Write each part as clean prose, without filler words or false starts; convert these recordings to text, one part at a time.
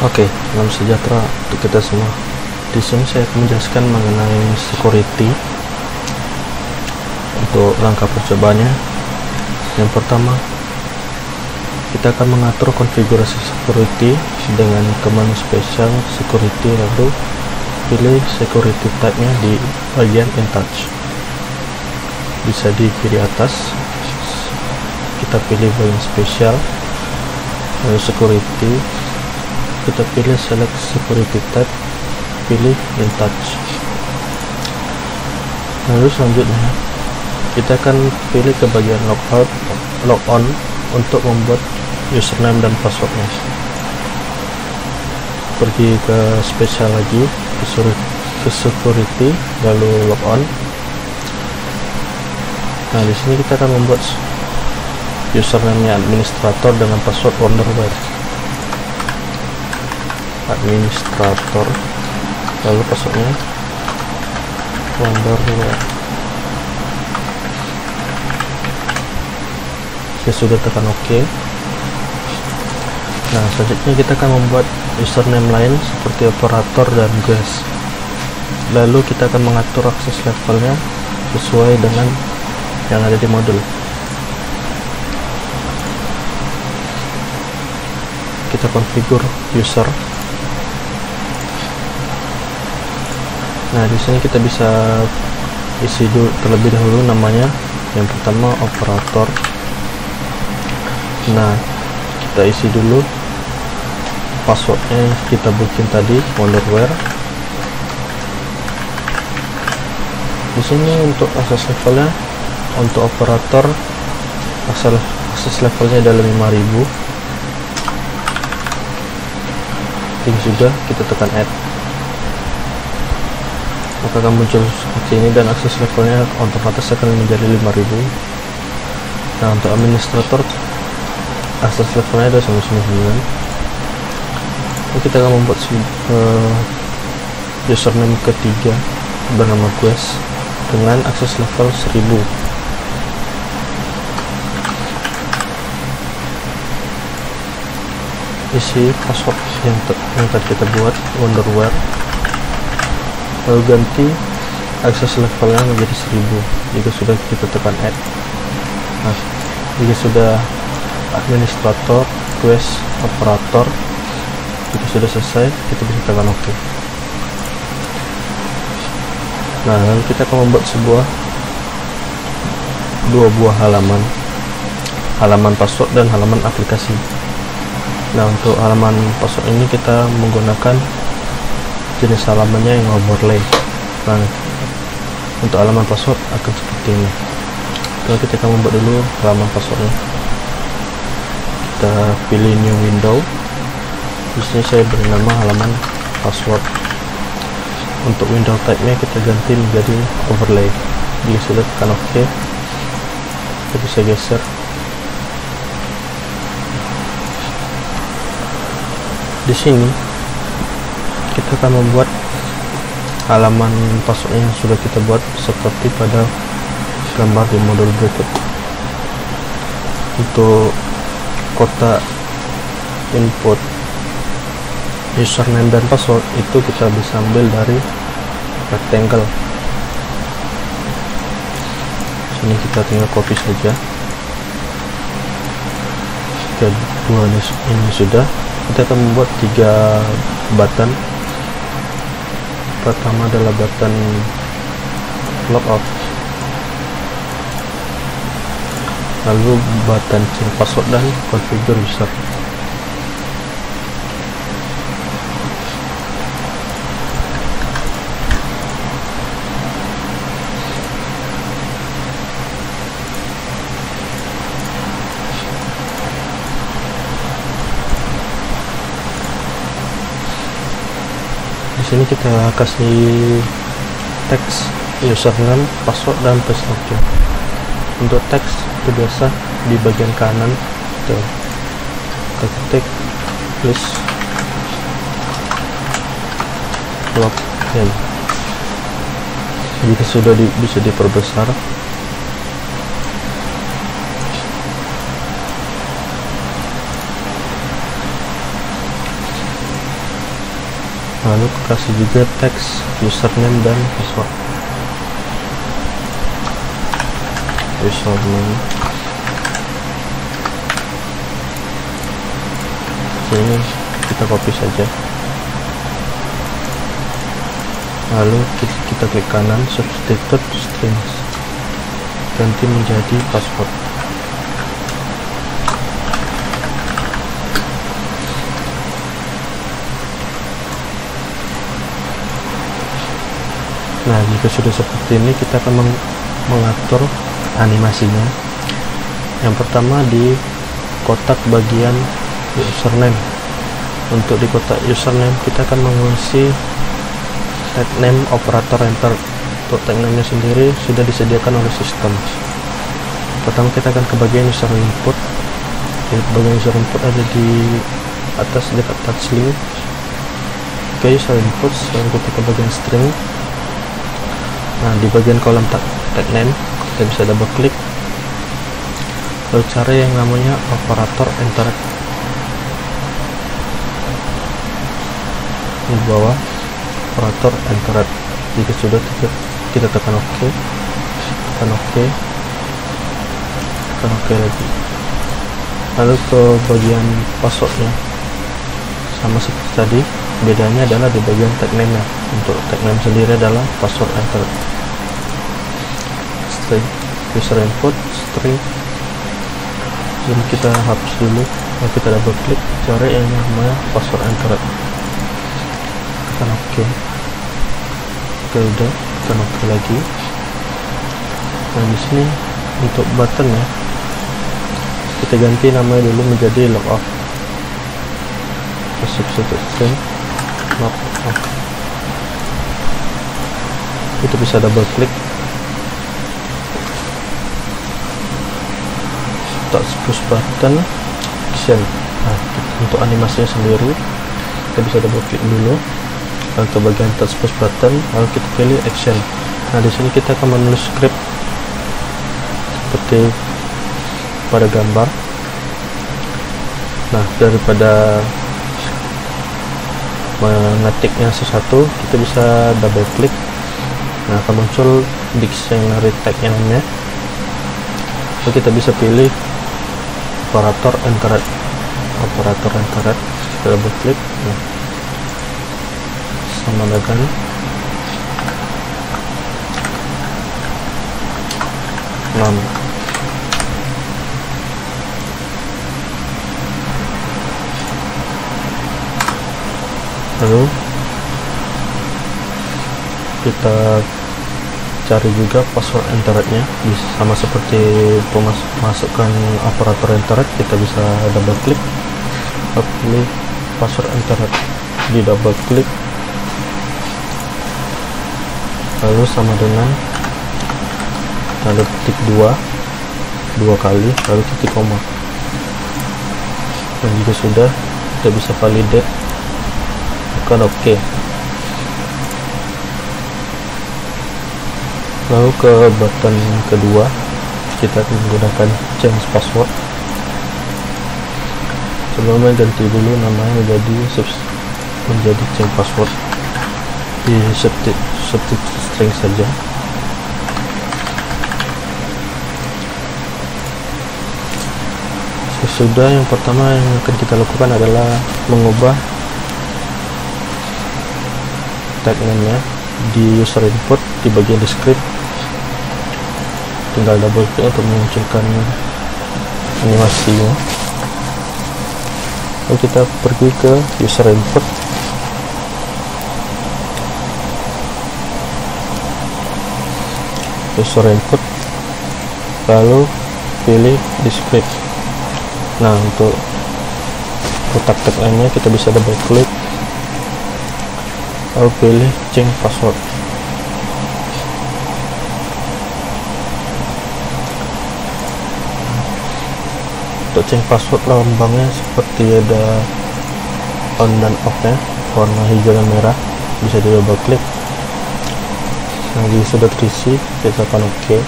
Oke, salam sejahtera untuk kita semua. Di sini saya akan menjelaskan mengenai security untuk langkah percobaannya. Yang pertama, kita akan mengatur konfigurasi security dengan command special security, lalu pilih security type-nya di bagian in touch. Bisa di kiri atas, kita pilih bagian special, lalu security, kita pilih select security type, pilih in touch. Lalu selanjutnya kita akan pilih ke bagian logout, logon untuk membuat username dan passwordnya. Pergi ke special lagi, ke security, lalu logon. Nah, di sini kita akan membuat username-nya administrator dengan password wonderware. Administrator, lalu passwordnya wonderware. Saya sudah tekan OK. Nah, selanjutnya kita akan membuat username lain seperti operator dan guest. Lalu kita akan mengatur akses levelnya sesuai dengan yang ada di modul. Kita configure user. Nah, di sini kita bisa isi dulu terlebih dahulu namanya. Yang pertama operator. Nah, kita isi dulu passwordnya kita bikin tadi wonderware. Di sini untuk akses levelnya, untuk operator akses levelnya adalah 5000. Ini sudah, kita tekan add, maka akan muncul seperti ini dan akses levelnya otomatis akan menjadi 5000. Nah, untuk administrator akses levelnya ada 99. Kita akan membuat username ketiga bernama guest dengan akses level 1000. Isi password yang tadi kita buat wonderware, lalu ganti akses levelnya menjadi 1000. Jika sudah, kita tekan add. Nah, jika sudah administrator, guest, operator itu sudah selesai, kita bisa tekan OK. Nah, lalu kita akan membuat dua buah halaman password dan halaman aplikasi. Nah, untuk halaman password ini kita menggunakan jenis halamannya yang overlay. Nah, untuk halaman password akan seperti ini. Lalu kita akan membuat dulu halaman passwordnya. Kita pilih new window. Di sini saya beri nama halaman password. Untuk window type-nya kita ganti menjadi overlay. Jika sudah, tekan OK. Kita bisa geser. Di sini kita akan membuat halaman password yang sudah kita buat seperti pada gambar di modul berikut. Untuk kotak input username dan password itu kita bisa ambil dari rectangle. Sini kita tinggal copy saja. Kedua ini sudah. Kita akan membuat 3 button. Pertama adalah button logout, lalu button change password dan configure user. Di sini kita kasih teks username, password, dan password. Untuk teks itu biasa di bagian kanan kita ketik please login. Jika sudah bisa diperbesar. lalu kasih juga teks username dan password. Username ini kita copy saja, lalu kita klik kanan, substitute strings, ganti menjadi password. Nah, jika sudah seperti ini, kita akan mengatur animasinya. Yang pertama di kotak bagian username. Untuk di kotak username kita akan mengisi tag name operator enter. Untuk tag name nya sendiri sudah disediakan oleh sistem. Pertama kita akan ke bagian user input. Di bagian user input ada di atas dekat touch link. Oke, user input, lalu kita ke bagian string. Nah, di bagian kolom tag name kita bisa double klik, lalu cari yang namanya operator enter. Di bawah operator enter. Jika sudah, kita tekan OK, tekan OK, tekan OK lagi. Lalu ke bagian passwordnya sama seperti tadi, bedanya adalah di bagian tag name nya. Untuk tag name sendiri adalah password enter. String user input string, jadi kita hapus dulu, lalu kita double klik cari yang namanya password enter, tekan OK. Oke, udah, tekan OK lagi. Nah, di sini untuk button ya, kita ganti namanya dulu menjadi logout. Substitute string logout. Kita bisa double klik, touch push button action. Nah, untuk animasinya sendiri kita bisa double klik dulu, lalu ke bagian touch push button, lalu kita pilih action. Nah, di sini kita akan menulis script seperti pada gambar. Nah, daripada mengetiknya sesuatu, kita bisa double klik. Nah, akan muncul dictionary tag-nya. Lalu kita bisa pilih operator enter. Operator enter, kita double klik. Nah, sama dengan none. Lalu kita cari juga password enter-nya, bisa sama seperti masukkan operator enter. Kita bisa double klik, pilih password enter, di double klik, lalu sama dengan tanda petik dua kali, lalu titik koma. Dan jika sudah, kita bisa validate, tekan OK. Lalu ke button kedua, kita menggunakan change password. Sebelumnya ganti dulu namanya menjadi change password, di substitute string saja. Sesudah, yang pertama yang akan kita lakukan adalah mengubah tag name-nya di user input di bagian descript. Tinggal double klik untuk memunculkan animasinya. Lalu kita pergi ke user input, lalu pilih descript. Nah, untuk kotak tag name-nya kita bisa double klik, lalu pilih change password. Untuk change password, lambangnya seperti ada on dan off nya, warna hijau dan merah, bisa di double klik. Nah, jika sudah terisi, kita tekan OK,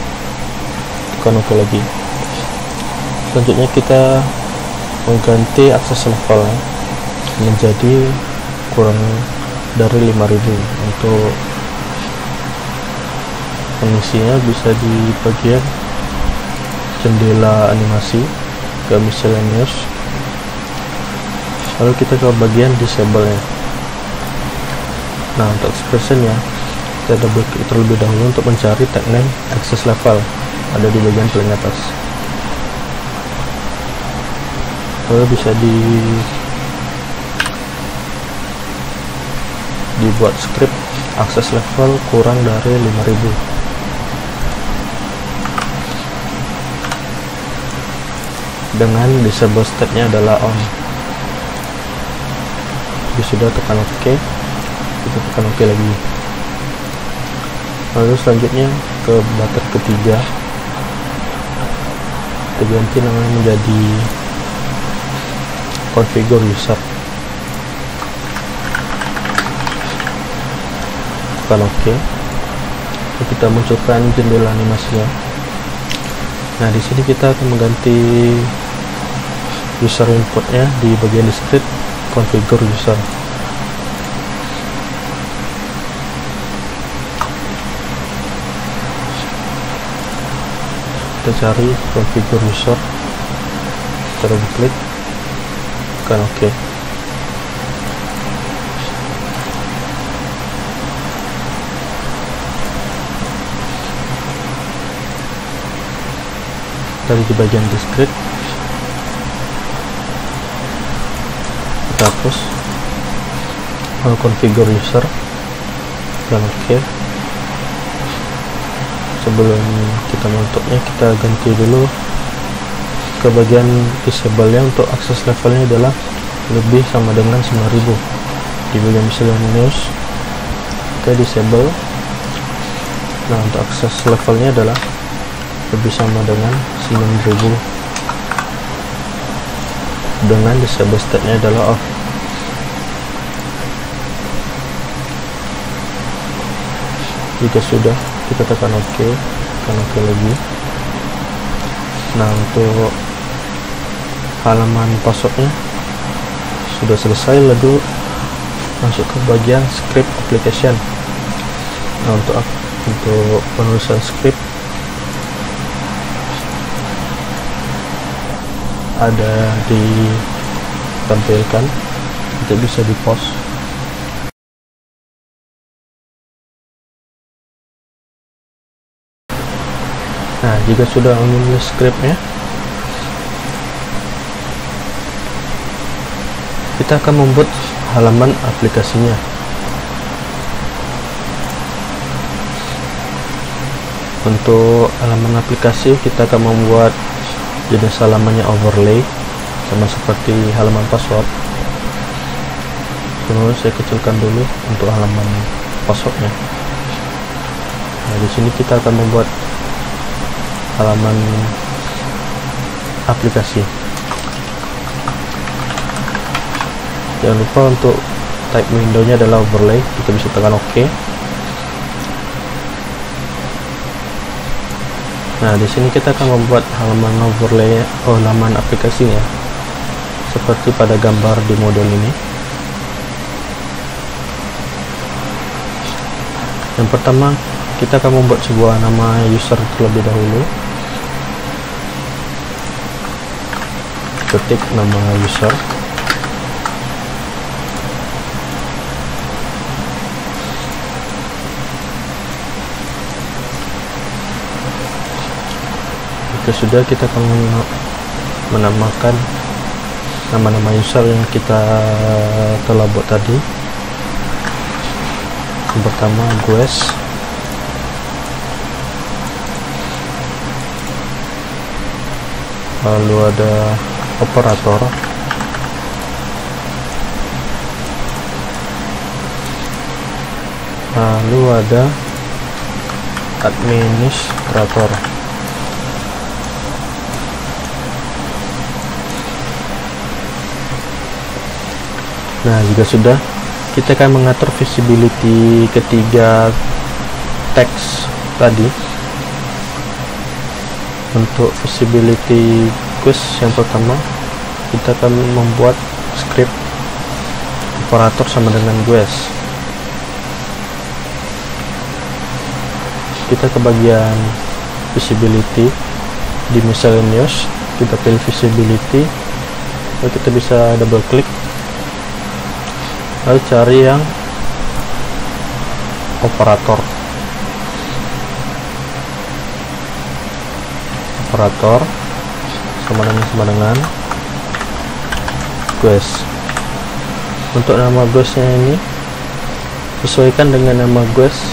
tekan OK lagi. Selanjutnya kita mengganti akses level menjadi kurang dari 5000. Untuk pengisinya bisa di bagian jendela animasi ke miscellaneous, lalu kita ke bagian disable nya. Nah, untuk expression ya, kita double klik terlebih dahulu untuk mencari tag name access level, ada di bagian paling atas. Lalu bisa dibuat script access level kurang dari 5000. Dengan disable state-nya adalah on. Jadi sudah, tekan OK, kita tekan OK lagi. Lalu selanjutnya ke button ketiga, kita ganti namanya menjadi configure user. Tekan OK, kita munculkan jendela animasinya. Nah, di sini kita akan mengganti user inputnya di bagian script configure user. Kita cari configure user, kita double klik, tekan OK. Dari di bagian script kita hapus configure user dan OK. Sebelum kita menutupnya, kita ganti dulu ke bagian disable nya. Untuk akses levelnya adalah lebih sama dengan 9000. Di bagian miscellaneous kita disable. Nah, untuk akses levelnya adalah lebih sama dengan 9000, dengan disable state-nya adalah off. Jika sudah, kita tekan OK, tekan OK lagi. Nah, untuk halaman passwordnya sudah selesai. Lalu masuk ke bagian script application. Nah, untuk penulisan script ada ditampilkan, kita bisa di pause. Nah, jika sudah menulis scriptnya, kita akan membuat halaman aplikasinya. Untuk halaman aplikasi, kita akan membuat jenis halamannya overlay, sama seperti halaman password. Terus saya kecilkan dulu untuk halaman passwordnya. Nah, di sini kita akan membuat halaman aplikasi. Jangan lupa untuk type window-nya adalah overlay, kita bisa tekan OK. Nah, di sini kita akan membuat halaman overlay, halaman aplikasinya seperti pada gambar di model ini. Yang pertama, kita akan membuat sebuah nama user terlebih dahulu. Ketik nama user. Sudah, kita akan menamakan nama-nama user yang kita telah buat tadi. Yang pertama Gues, lalu ada operator, lalu ada administrator. Nah, jika sudah, kita akan mengatur visibility ketiga teks tadi. Untuk visibility quest yang pertama, kita akan membuat script operator sama dengan Gues. kita ke bagian visibility. Di miscellaneous kita pilih visibility, lalu kita bisa double klik, lalu cari yang operator sama dengan guest. Untuk nama guestnya ini sesuaikan dengan nama guest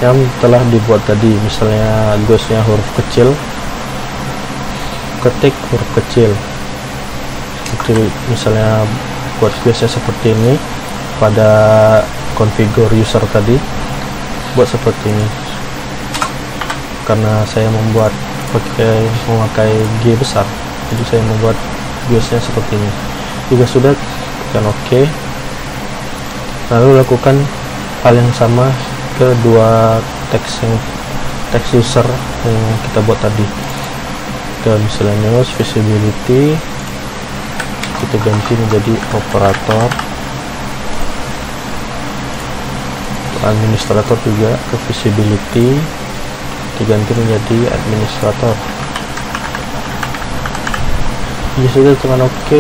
yang telah dibuat tadi. Misalnya guestnya huruf kecil, ketik huruf kecil. Itu misalnya buat guestnya seperti ini, pada configure user tadi buat seperti ini. Karena saya memakai G besar, jadi saya membuat guestnya seperti ini. Jika sudah, tekan OK, lalu lakukan hal yang sama ke dua teks user yang kita buat tadi. Ke miscellaneous visibility, kita ganti menjadi operator. Administrator juga ke visibility, diganti menjadi administrator. Jika sudah, tekan OK.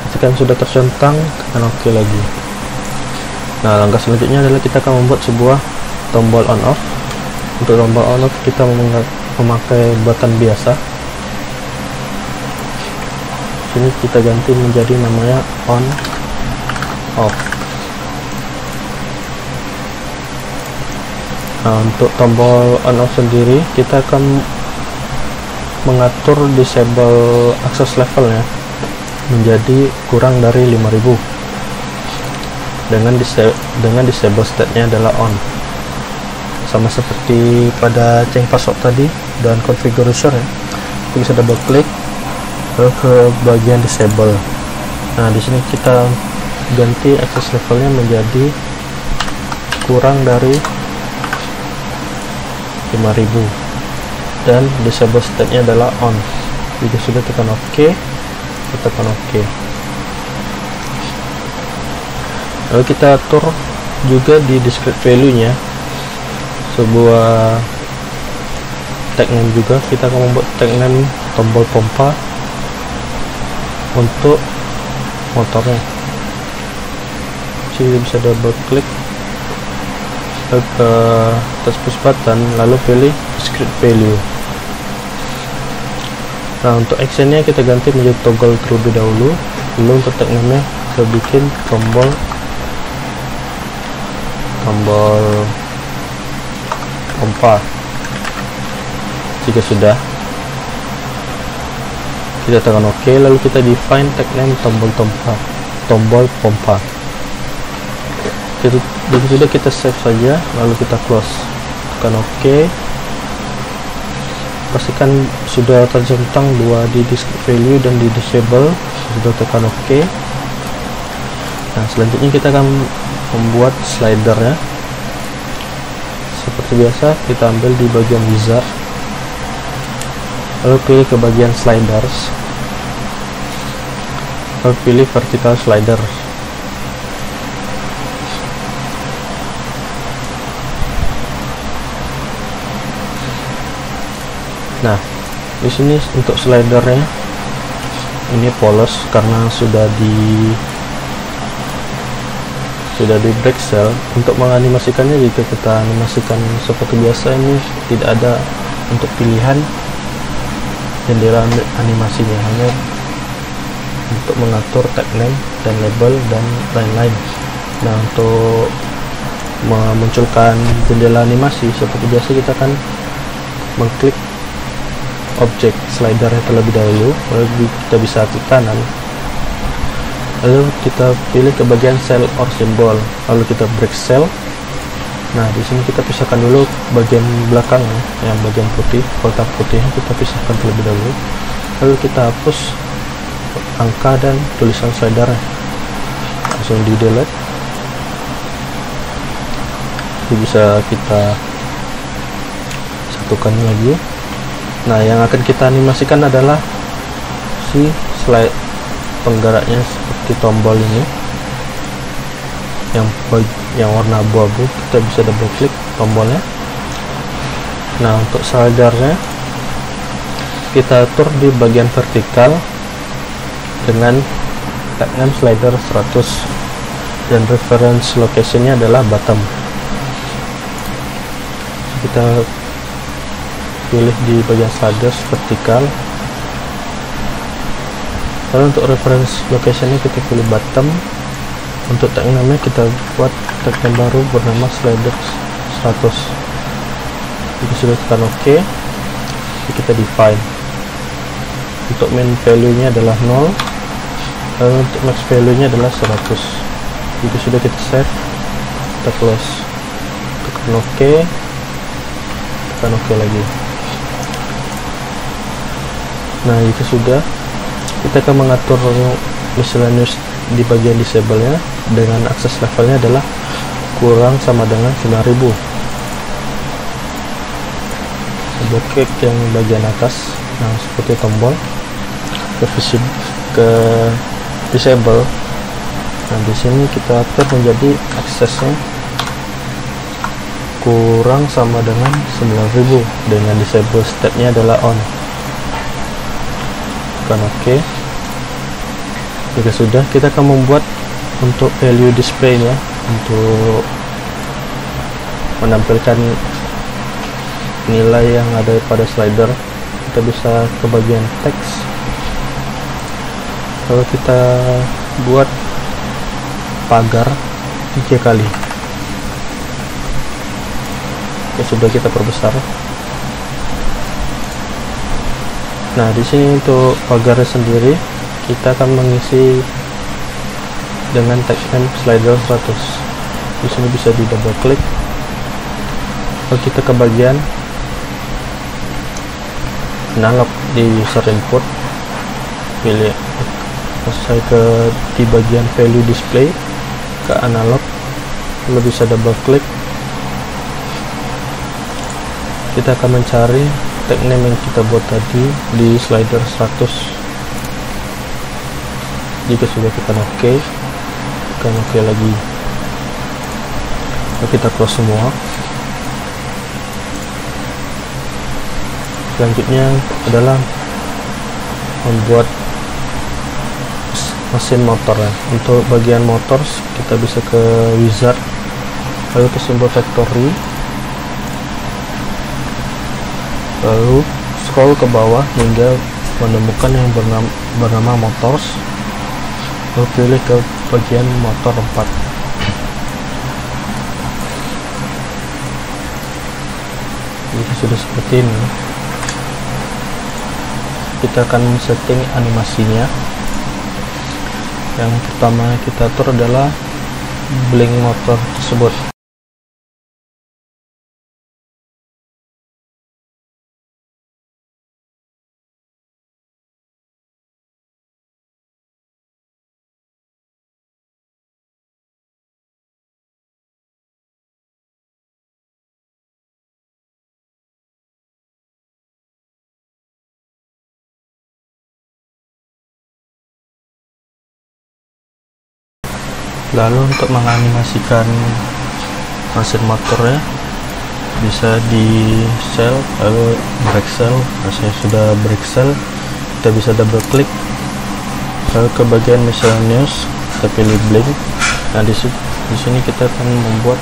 Ketika sudah tercentang, tekan OK lagi. Nah, langkah selanjutnya adalah kita akan membuat sebuah tombol on off. Untuk tombol on off kita memakai button biasa. Sini kita ganti menjadi namanya on off. Nah, untuk tombol on off sendiri kita akan mengatur disable access levelnya menjadi kurang dari 5000 dengan disable state-nya adalah on, sama seperti pada change password tadi dan configure user ya. Kita bisa double klik ke bagian disable. Nah, di sini kita ganti access levelnya menjadi kurang dari 5000 dan disable state-nya adalah on. Jika sudah, tekan OK, tekan OK. Lalu kita atur juga di discrete value-nya sebuah tag name juga. Kita akan membuat tag name tombol pompa untuk motornya. Jadi bisa double klik ke touch push button, lalu pilih discrete value. Nah, untuk actionnya kita ganti menjadi toggle terlebih dahulu. Lalu untuk tag name-nya kita bikin tombol pompa. Jika sudah, kita tekan OK, lalu kita define tag name tombol pompa. Jika sudah, kita save saja, lalu kita close, tekan OK. Pastikan sudah tercentang dua di discrete value dan di disable. Sudah, tekan OK. Nah, selanjutnya kita akan membuat slidernya. Seperti biasa, kita ambil di bagian wizard, lalu pilih ke bagian sliders, lalu pilih vertical slider. Nah, di sini untuk slidernya ini polos karena sudah di break cell. Untuk menganimasikannya, jika kita animasikan seperti biasa, ini tidak ada untuk pilihan jendela animasinya, hanya untuk mengatur tag name dan label dan lain-lain. Nah, untuk memunculkan jendela animasi seperti biasa, kita akan mengklik objek slidernya terlebih dahulu, lalu kita bisa klik kanan, lalu kita pilih ke bagian cell or symbol, lalu kita break cell. Nah, di sini kita pisahkan dulu bagian belakang, yang bagian putih, kotak putihnya kita pisahkan terlebih dahulu, lalu kita hapus angka dan tulisan slidernya, langsung di delete. Ini bisa kita satukan lagi. Nah, yang akan kita animasikan adalah si slide penggeraknya seperti tombol ini. yang warna abu-abu, kita bisa double klik tombolnya. Nah, untuk slidernya kita atur di bagian vertikal dengan tag name slider 100 dan reference locationnya adalah bottom. Kita pilih di bagian slider vertikal, lalu untuk reference locationnya kita pilih bottom. Untuk tag name kita buat tag yang baru bernama slider 100. Jika sudah tekan OK, kita define. Untuk main value nya adalah 0, lalu untuk max value nya adalah 100. Jika sudah kita save, kita close, tekan OK, tekan OK lagi. Nah, jika sudah, kita akan mengatur miscellaneous di bagian disable nya dengan akses levelnya adalah kurang sama dengan 9000. Double klik yang bagian atas, nah seperti tombol ke disable. Nah, di sini kita atur menjadi aksesnya kurang sama dengan 9000 dengan disable state-nya adalah on. Tekan OK. Jika sudah, kita akan membuat untuk value display-nya untuk menampilkan nilai yang ada pada slider. Kita bisa ke bagian teks, lalu kita buat pagar 3 kali. Ya, sudah kita perbesar. Nah, di sini untuk pagarnya sendiri kita akan mengisi dengan tag name slider 100. Di sini bisa di double klik, lalu kita ke bagian analog di user input, pilih selesai ke di bagian value display ke analog, lalu bisa double klik. Kita akan mencari tag name yang kita buat tadi di slider 100. Jika sudah, tekan OK, tekan OK lagi, lalu kita close semua. Selanjutnya adalah membuat mesin motornya. Untuk bagian motor kita bisa ke wizard, lalu ke simbol factory, lalu scroll ke bawah hingga menemukan yang bernama motors, lalu pilih ke bagian motor 4. Jadi sudah seperti ini. Kita akan setting animasinya. Yang pertama kita atur adalah blink motor tersebut. Lalu untuk menganimasikan mesin motornya bisa di cell, lalu break cell. Nah, saya sudah break cell, kita bisa double klik, lalu ke bagian miscellaneous kita pilih blink. Nah, di sini kita akan membuat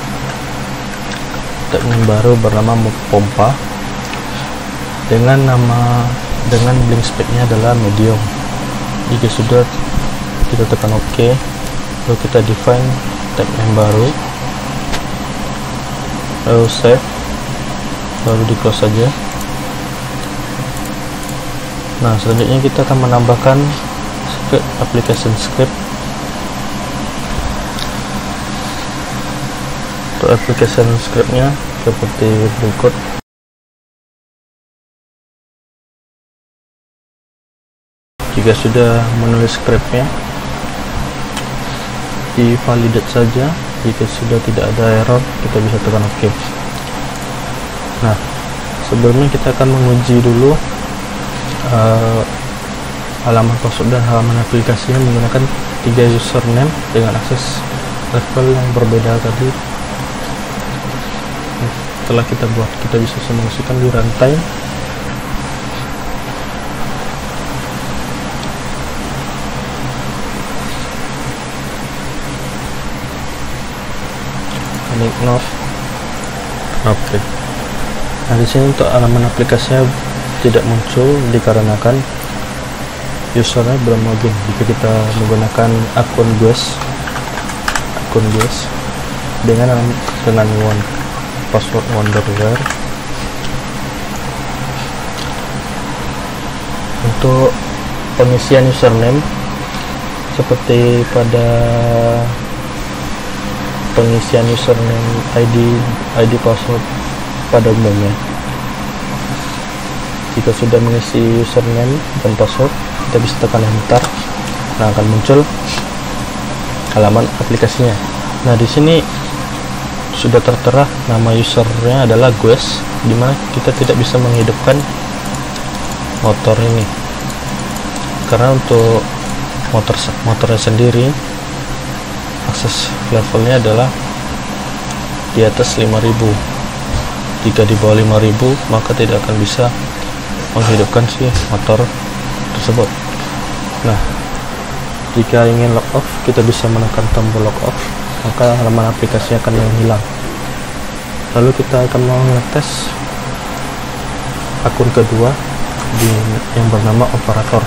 tag yang baru bernama pompa dengan blink speednya adalah medium. Jika sudah, kita tekan OK, lalu kita define tag yang baru, lalu save, lalu di close saja. Nah, selanjutnya kita akan menambahkan application script. Untuk application scriptnya seperti berikut. Jika sudah menulis scriptnya, di validate saja. Jika sudah tidak ada error, kita bisa tekan OK. Nah, sebelumnya kita akan menguji dulu halaman password dan halaman aplikasinya menggunakan 3 username dengan akses level yang berbeda tadi. Setelah kita buat, kita bisa simulasikan di runtime. Ignore. Oke. Nah, di sini untuk halaman aplikasinya tidak muncul dikarenakan usernya belum login. Jika kita menggunakan akun GUES dengan password Wonderware, untuk pengisian username seperti pada pengisian username ID password pada umumnya, jika sudah mengisi username dan password, kita bisa tekan enter. Nah, akan muncul halaman aplikasinya. Nah, di sini sudah tertera nama usernya adalah GUES, dimana kita tidak bisa menghidupkan motor ini karena untuk motornya sendiri akses levelnya adalah di atas 5000. Jika di bawah 5000 maka tidak akan bisa menghidupkan si motor tersebut. Nah, jika ingin log off, kita bisa menekan tombol log off, maka halaman aplikasi akan menghilang. Lalu kita akan mau ngetes akun kedua yang bernama operator.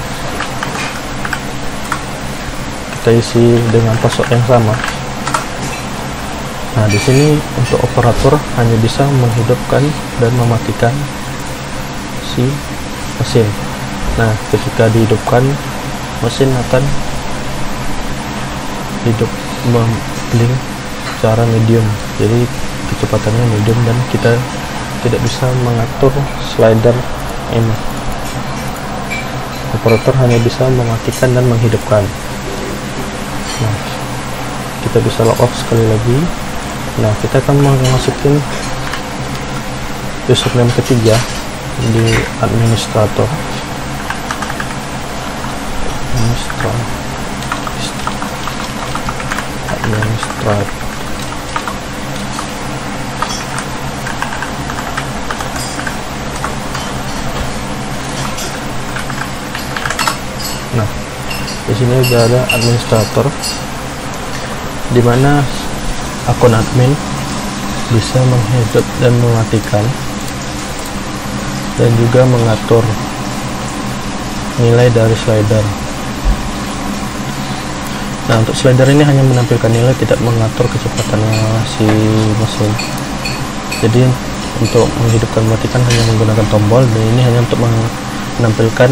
Kita isi dengan password yang sama. Nah, di sini untuk operator hanya bisa menghidupkan dan mematikan si mesin. Nah, ketika dihidupkan, mesin akan hidup memblink secara medium, jadi kecepatannya medium, dan kita tidak bisa mengatur slider ini. Operator hanya bisa mematikan dan menghidupkan. Nah, kita bisa log off sekali lagi. Nah, kita akan masukin username ketiga di administrator. Nah, di sini sudah ada administrator, di mana akun admin bisa menghidup dan mematikan, dan juga mengatur nilai dari slider. Nah, untuk slider ini hanya menampilkan nilai, tidak mengatur kecepatannya si mesin. Jadi untuk menghidupkan mematikan hanya menggunakan tombol, dan ini hanya untuk menampilkan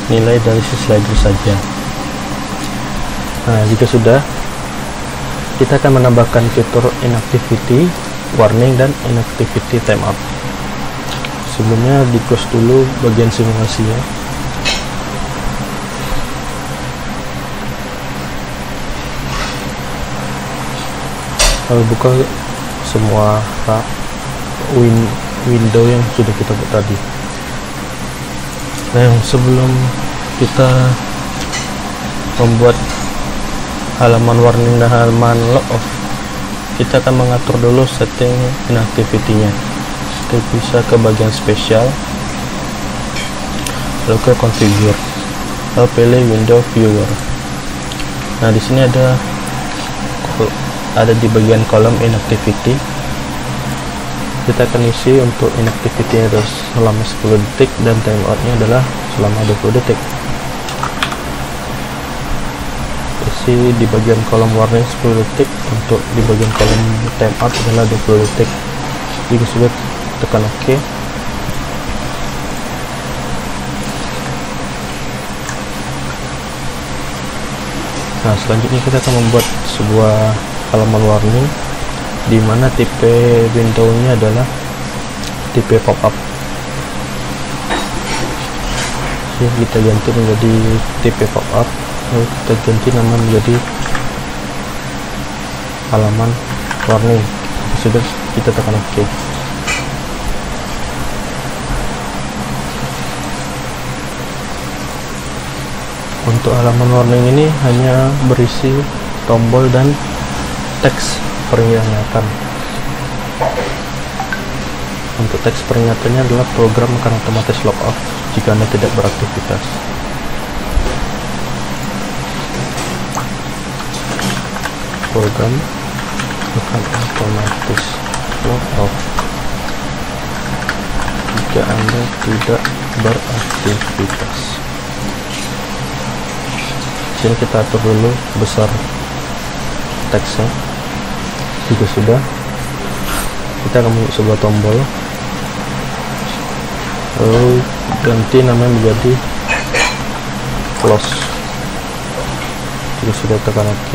nilai dari si slider saja. Nah, jika sudah, kita akan menambahkan fitur inactivity warning dan inactivity timeout. Sebelumnya di close dulu bagian simulasinya. Lalu buka semua window yang sudah kita buat tadi. Nah, sebelum kita membuat halaman warning dan halaman log off, kita akan mengatur dulu setting inactivity-nya. Kita bisa ke bagian spesial, lalu ke configure, lalu pilih window viewer. Nah, di sini ada di bagian kolom inactivity. Kita akan isi untuk inactivity adalah selama 10 detik dan timeoutnya adalah selama 20 detik. Isi di bagian kolom warning 10 detik, untuk di bagian kolom timeout adalah 20 detik. Jika sudah, tekan OK. Nah, selanjutnya kita akan membuat sebuah halaman warning, di mana tipe window-nya adalah tipe pop-up. Kita ganti menjadi tipe pop-up, lalu kita ganti nama menjadi halaman warning. Sudah, kita tekan OK. Untuk halaman warning ini hanya berisi tombol dan teks peringatan. Untuk teks peringatannya adalah program akan otomatis log off jika Anda tidak beraktivitas. Program akan otomatis log off jika Anda tidak beraktivitas. Sini kita atur dulu besar teksnya. Jika sudah, kita akan membuat sebuah tombol, lalu ganti namanya menjadi close. Jika sudah, tekan OK.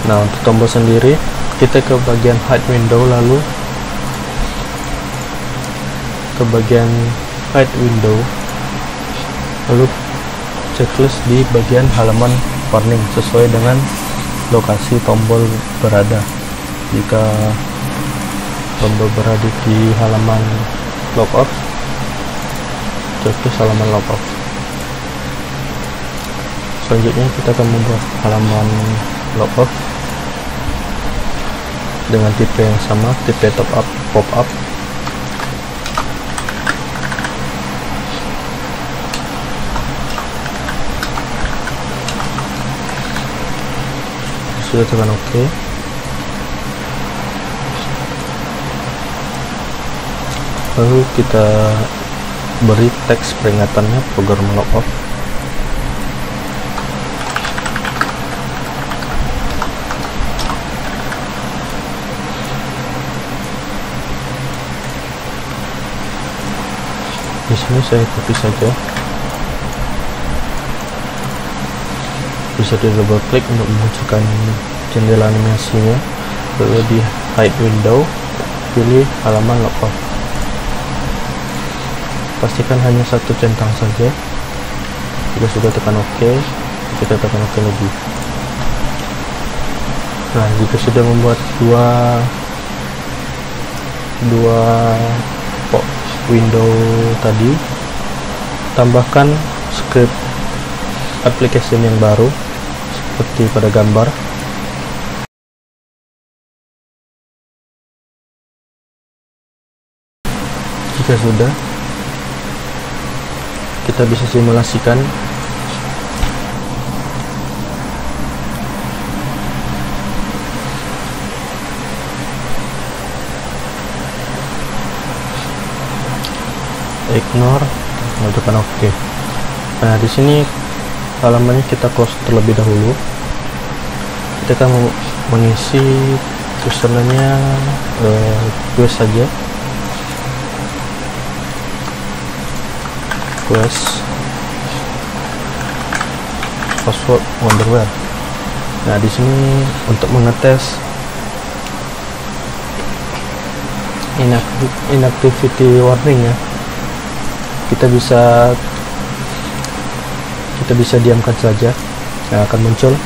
Nah, untuk tombol sendiri kita ke bagian hide window, lalu ke bagian hide window, lalu checklist di bagian halaman warning sesuai dengan lokasi tombol berada. Jika tombol berada di halaman logout, checklist halaman logout. Selanjutnya kita akan membuat halaman logout dengan tipe yang sama, tipe top up pop up. Sudah, tekan OK. Lalu kita beri teks peringatannya program log off. Di sini saya copy saja. Bisa di double klik untuk memunculkan jendela animasinya. Lalu di hide window pilih halaman log off. Pastikan hanya satu centang saja. Jika sudah, tekan OK. Kita tekan OK lagi. Nah, jika sudah membuat dua window tadi, tambahkan script application yang baru seperti pada gambar. Jika sudah, kita bisa simulasikan ignore, tekan OK. Nah, di sini halamannya kita close terlebih dahulu. Kita akan mengisi username-nya quest saja, quest password wonderware. Nah, di sini untuk mengetes inactivity warning ya, kita bisa diamkan saja. Nah, akan muncul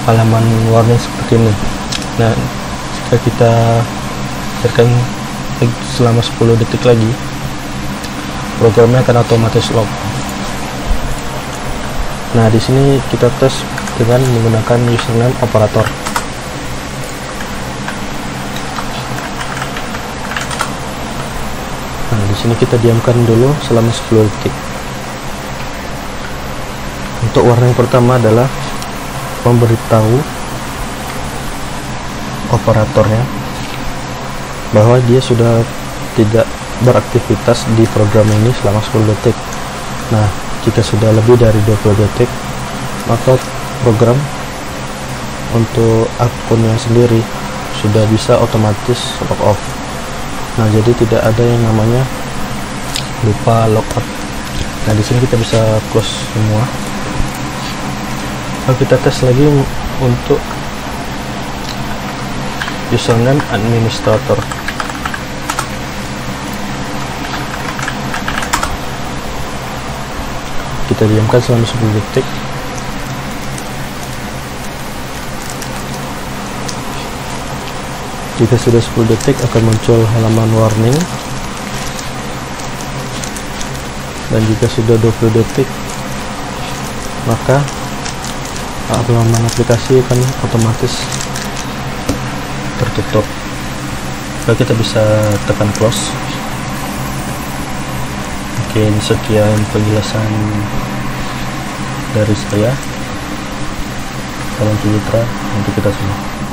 halaman warning seperti ini. Nah, jika kita biarkan selama 10 detik lagi, programnya akan otomatis log. Nah, di sini kita tes dengan menggunakan username operator. Nah, di sini kita diamkan dulu selama 10 detik. Untuk warning pertama adalah memberitahu operatornya bahwa dia sudah tidak beraktivitas di program ini selama 10 detik. Nah, jika sudah lebih dari 20 detik, maka program untuk akunnya sendiri sudah bisa otomatis log off. Nah, jadi tidak ada yang namanya lupa logout. Nah, di sini kita bisa close semua. Lalu kita tes lagi untuk username administrator. Kita diamkan selama 10 detik. Jika sudah 10 detik akan muncul halaman warning, dan jika sudah 20 detik maka halaman aplikasi kan otomatis tertutup. Lalu kita bisa tekan close. Oke, ini sekian penjelasan dari saya. Salam sejahtera untuk kita semua.